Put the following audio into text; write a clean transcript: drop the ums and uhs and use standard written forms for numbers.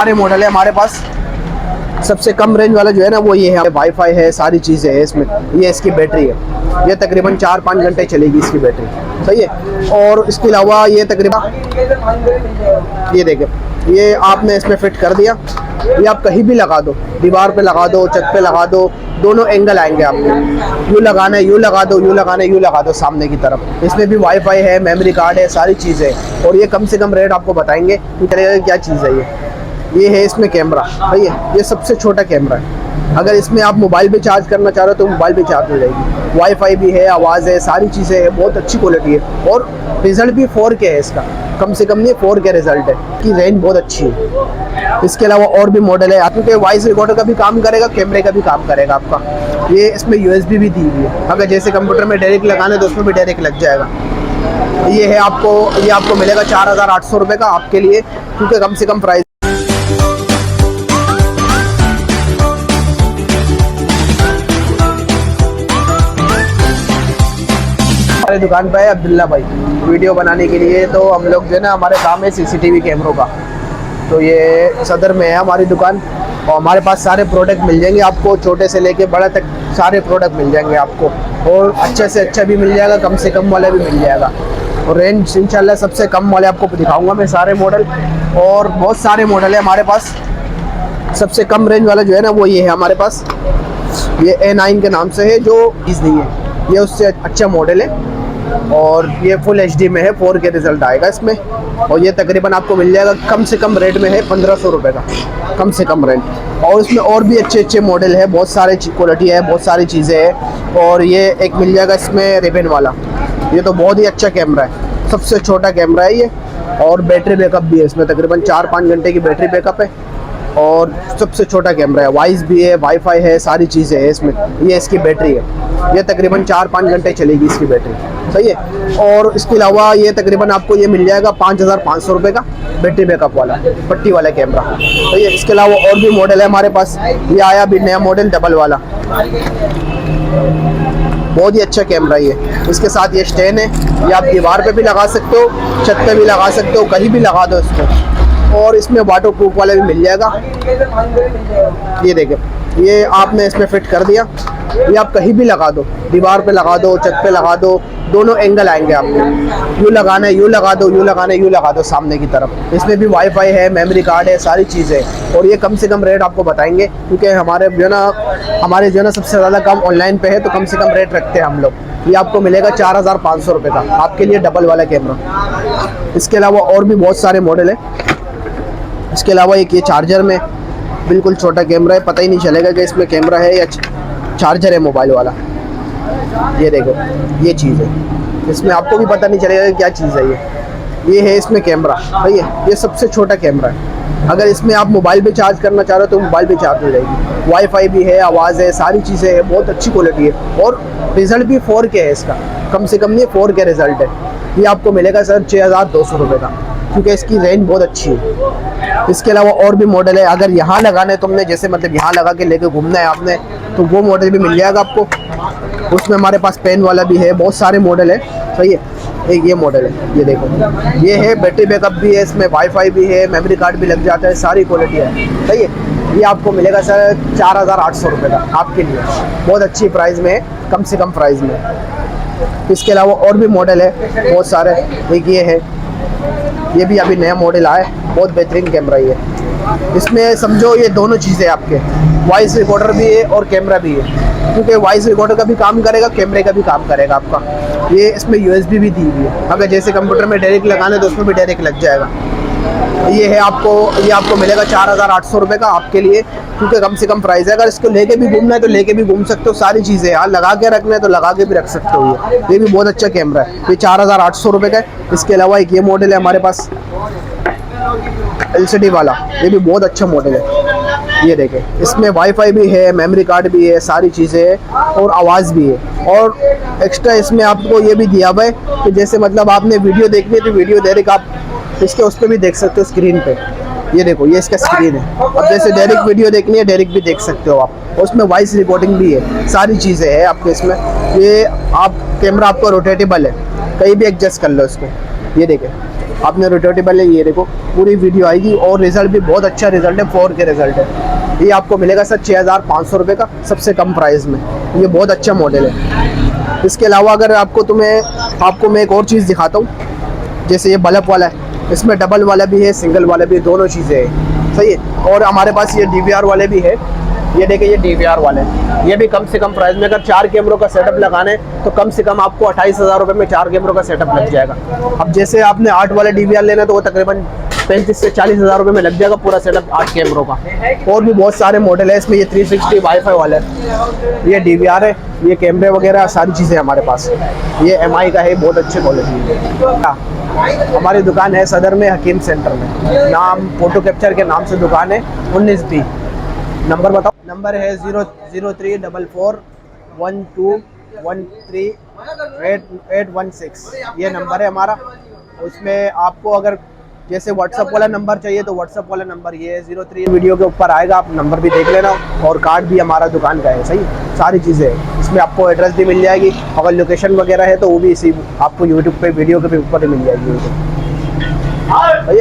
सारे मॉडल है हमारे पास। सबसे कम रेंज वाला जो है ना वो ये है, वाईफाई है, सारी चीज़ें हैं इसमें। ये इसकी बैटरी है, ये तकरीबन 4-5 घंटे चलेगी इसकी बैटरी, सही है। और इसके अलावा ये तकरीबन, ये देखें, ये आपने इसमें फिट कर दिया, ये आप कहीं भी लगा दो, दीवार पे लगा दो, छत पे लगा दो, दोनों एंगल आएंगे आपको। यूँ लगाना है यूँ लगा दो, यूँ लगाना है यूँ लगा दो सामने की तरफ। इसमें भी वाईफाई है, मेमोरी कार्ड है, सारी चीज़ें हैं। और ये कम से कम रेट आपको बताएंगे कि क्या चीज़ है ये है इसमें कैमरा, सही है। ये सबसे छोटा कैमरा है। अगर इसमें आप मोबाइल पे चार्ज करना चाह रहे हो तो मोबाइल पे चार्ज हो जाएगी। वाईफाई भी है, आवाज़ है, सारी चीज़ें हैं, बहुत अच्छी क्वालिटी है। और रिज़ल्ट भी 4K है इसका, कम से कम नहीं 4K रिज़ल्ट है कि रेंज बहुत अच्छी है। इसके अलावा और भी मॉडल है, क्योंकि वॉइस रिकॉर्डर का भी काम करेगा, कैमरे का भी काम करेगा आपका। ये इसमें USB भी दी हुई है, अगर जैसे कंप्यूटर में डायरेक्ट लगाना है तो उसमें भी डायरेक्ट लग जाएगा। ये है ये आपको मिलेगा 4800 रुपये का आपके लिए, क्योंकि कम से कम प्राइस। हमारी दुकान पे है अब्दुल्ला भाई वीडियो बनाने के लिए। तो हम लोग जो है ना, हमारे काम है CCTV कैमरों का। तो ये सदर में है हमारी दुकान, और हमारे पास सारे प्रोडक्ट मिल जाएंगे आपको, छोटे से लेके बड़ा तक सारे प्रोडक्ट मिल जाएंगे आपको। और अच्छे से अच्छा भी मिल जाएगा, कम से कम वाला भी मिल जाएगा। और रेंज इंशाल्लाह सबसे कम वाले आपको दिखाऊंगा मैं सारे मॉडल, और बहुत सारे मॉडल है हमारे पास। सबसे कम रेंज वाला जो है ना वो ये है हमारे पास, ये A9 के नाम से है, जो चीज़ नहीं है, ये उससे अच्छा मॉडल है। और ये फुल HD में है, 4K रिज़ल्ट आएगा इसमें। और ये तकरीबन आपको मिल जाएगा कम से कम रेट में है 1500 रुपये का, कम से कम रेट। और इसमें और भी अच्छे अच्छे मॉडल है, बहुत सारे क्वालिटी है, बहुत सारी चीज़ें हैं। और ये एक मिल जाएगा इसमें रिबन वाला, ये तो बहुत ही अच्छा कैमरा है, सबसे छोटा कैमरा है ये। और बैटरी बैकअप भी है इसमें, तकरीबन 4-5 घंटे की बैटरी बैकअप है। और सबसे छोटा कैमरा है, वॉइस भी है, वाईफाई है, सारी चीज़ें हैं इसमें। ये इसकी बैटरी है, ये तकरीबन 4-5 घंटे चलेगी इसकी बैटरी, सही है। और इसके अलावा ये तकरीबन आपको ये मिल जाएगा 5500 रुपये का बैटरी बैकअप वाला पट्टी वाला कैमरा, सही है। इसके अलावा और भी मॉडल है हमारे पास। ये आया भी नया मॉडल डबल वाला, बहुत ही अच्छा कैमरा ये। इसके साथ ये स्टैंड है, ये आप दीवार पे भी लगा सकते हो, छत पे भी लगा सकते हो, कहीं भी लगा दो इसको। और इसमें वाटर प्रूफ वाला भी मिल जाएगा। ये देखें, ये आपने इसमें फिट कर दिया, ये आप कहीं भी लगा दो, दीवार पे लगा दो, छत पे लगा दो, दोनों एंगल आएंगे आपको। यूँ लगाना है यूँ लगा दो, यूँ लगाना है यूँ लगा दो सामने की तरफ। इसमें भी वाईफाई है, मेमोरी कार्ड है, सारी चीज़ें हैं। और ये कम से कम रेट आपको बताएंगे, क्योंकि हमारे जो है ना सबसे ज़्यादा काम ऑनलाइन पे है, तो कम से कम रेट रखते हैं हम लोग। ये आपको मिलेगा 4500 रुपये का आपके लिए डबल वाला कैमरा। इसके अलावा और भी बहुत सारे मॉडल है। इसके अलावा एक ये चार्जर में बिल्कुल छोटा कैमरा है, पता ही नहीं चलेगा कि इसमें कैमरा है या चार्जर है मोबाइल वाला। ये देखो, ये चीज़ है, इसमें आपको भी पता नहीं चलेगा कि क्या चीज़ है ये है इसमें कैमरा, सही है। ये सबसे छोटा कैमरा है। अगर इसमें आप मोबाइल पे चार्ज करना चाह रहे हो तो मोबाइल पे चार्ज हो जाएगी। वाईफाई भी है, आवाज़ है, सारी चीज़ें हैं, बहुत अच्छी क्वालिटी है। और रिज़ल्ट भी 4K है इसका, कम से कम नहीं 4K रिज़ल्ट है। ये आपको मिलेगा सर 6200 रुपये का, क्योंकि इसकी रेंज बहुत अच्छी है। इसके अलावा और भी मॉडल है। अगर यहाँ लगाना है तुमने, जैसे मतलब यहाँ लगा के लेके घूमना है आपने, तो वो मॉडल भी मिल जाएगा आपको। उसमें हमारे पास पेन वाला भी है, बहुत सारे मॉडल है, सही है। एक ये मॉडल है, ये देखो, ये है, बैटरी बैकअप भी है इसमें, वाईफाई भी है, मेमोरी कार्ड भी लग जाता है, सारी क्वालिटी है, सही है। ये आपको मिलेगा सर 4800 रुपये का आपके लिए, बहुत अच्छी प्राइस में है, कम से कम प्राइस में। इसके अलावा और भी मॉडल है बहुत सारे। एक ये है, ये भी अभी नया मॉडल आया है, बहुत बेहतरीन कैमरा ये। इसमें समझो ये दोनों चीज़ें आपके, वॉइस रिकॉर्डर भी है और कैमरा भी है, क्योंकि वॉइस रिकॉर्डर का भी काम करेगा, कैमरे का भी काम करेगा आपका। ये इसमें USB भी दी हुई है, अगर जैसे कंप्यूटर में डायरेक्ट लगाना है तो उसमें भी डायरेक्ट लग जाएगा। ये है ये आपको मिलेगा 4800 रुपये का आपके लिए, क्योंकि कम से कम प्राइस है। अगर इसको लेके भी घूमना है तो लेके भी घूम सकते हो, सारी चीज़ें यार लगा के रखना है तो लगा के भी रख सकते हो। ये भी बहुत अच्छा कैमरा है, ये 4800 रुपये का है। इसके अलावा एक ये मॉडल है हमारे पास LCD वाला, ये भी बहुत अच्छा मॉडल है। ये देखें, इसमें वाईफाई भी है, मेमोरी कार्ड भी है, सारी चीज़ें हैं, और आवाज़ भी है। और एक्स्ट्रा इसमें आपको ये भी दिया हुआ है कि जैसे मतलब आपने वीडियो देखनी है तो वीडियो डायरेक्ट आप इसके उस पर भी देख सकते हो स्क्रीन पे। ये देखो, ये इसका स्क्रीन है, अब जैसे डायरेक्ट वीडियो देखनी है डायरेक्ट भी देख सकते हो आप। और उसमें वॉइस रिकॉर्डिंग भी है, सारी चीज़ें हैं आपके इसमें। ये कैमरा आपको रोटेटेबल है, कहीं भी एडजस्ट कर लो इसको। ये देखें, आपने रोटेटेबल है, ये देखो पूरी वीडियो आएगी और रिजल्ट भी बहुत अच्छा रिजल्ट है, 4K रिजल्ट है। ये आपको मिलेगा सर 6,500 रुपये का सबसे कम प्राइस में। ये बहुत अच्छा मॉडल है। इसके अलावा अगर आपको मैं एक और चीज़ दिखाता हूँ, जैसे ये बल्ब वाला है, इसमें डबल वाला भी है, सिंगल वाला भी है, दोनों चीज़ें हैं, सही है। और हमारे पास ये DVR वाले भी है, ये देखिए ये DVR वाले, ये भी कम से कम प्राइस में। अगर 4 कैमरों का सेटअप लगाने तो कम से कम आपको 28,000 रुपये में 4 कैमरों का सेटअप लग जाएगा। अब जैसे आपने 8 वाले DVR लेना तो वो तकरीबन 35 से 40,000 रुपये में लग जाएगा पूरा सेटअप 8 कैमरों का। और भी बहुत सारे मॉडल है इसमें। ये 360 वाईफाई वाला है, ये DVR है, ये कैमरे वगैरह सारी चीज़ें हमारे पास। ये MI का है, बहुत अच्छी क्वालिटी है। हमारी दुकान है सदर में, हकीम सेंटर में, नाम फोटो कैप्चर के नाम से दुकान है, 19B। नंबर बताओ। नंबर है 0034412138816। ये नंबर है हमारा। उसमें आपको अगर जैसे व्हाट्सअप वाला नंबर चाहिए तो व्हाट्सअप वाला नंबर ये है 03, वीडियो के ऊपर आएगा, आप नंबर भी देख लेना। और कार्ड भी हमारा दुकान का है, सही, सारी चीज़ें हैं इसमें। आपको एड्रेस भी मिल जाएगी, अगर लोकेशन वगैरह है तो वो भी इसी आपको यूट्यूब पे वीडियो के ऊपर ही मिल जाएगी। भाई